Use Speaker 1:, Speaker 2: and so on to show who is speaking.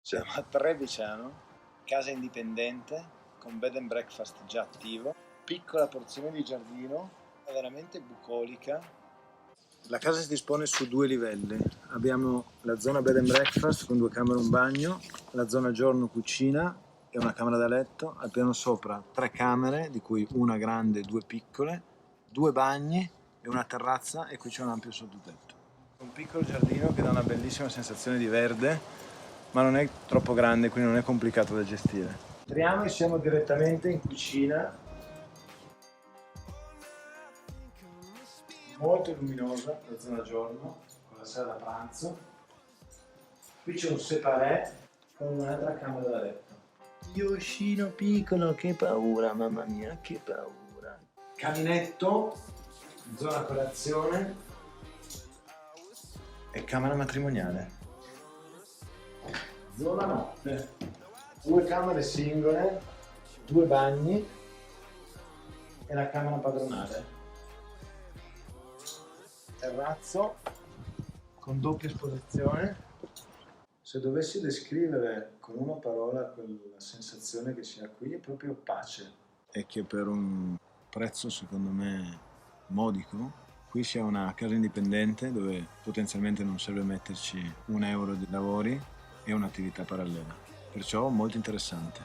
Speaker 1: Siamo a Trevigiano, casa indipendente con bed and breakfast già attivo, piccola porzione di giardino, è veramente bucolica. La casa si dispone su 2 livelli, abbiamo la zona bed and breakfast con 2 camere e un bagno, la zona giorno cucina e una camera da letto, al piano sopra 3 camere, di cui una grande e 2 piccole, 2 bagni e una terrazza, e qui c'è un ampio sottotetto. Un piccolo giardino che dà una bellissima sensazione di verde, ma non è troppo grande, quindi non è complicato da gestire. Entriamo e siamo direttamente in cucina, molto luminosa la zona giorno, con la sala da pranzo. Qui c'è un separé con un'altra camera da letto. Yoshino piccolo, che paura, mamma mia, che paura. Caminetto, zona colazione e camera matrimoniale. Zona notte, 2 camere singole, 2 bagni e la camera padronale. Terrazzo con doppia esposizione. Se dovessi descrivere con una parola quella sensazione che si ha qui, è proprio pace. E che per un prezzo secondo me modico, qui sia una casa indipendente dove potenzialmente non serve metterci €1 di lavori e un'attività parallela. Perciò molto interessante.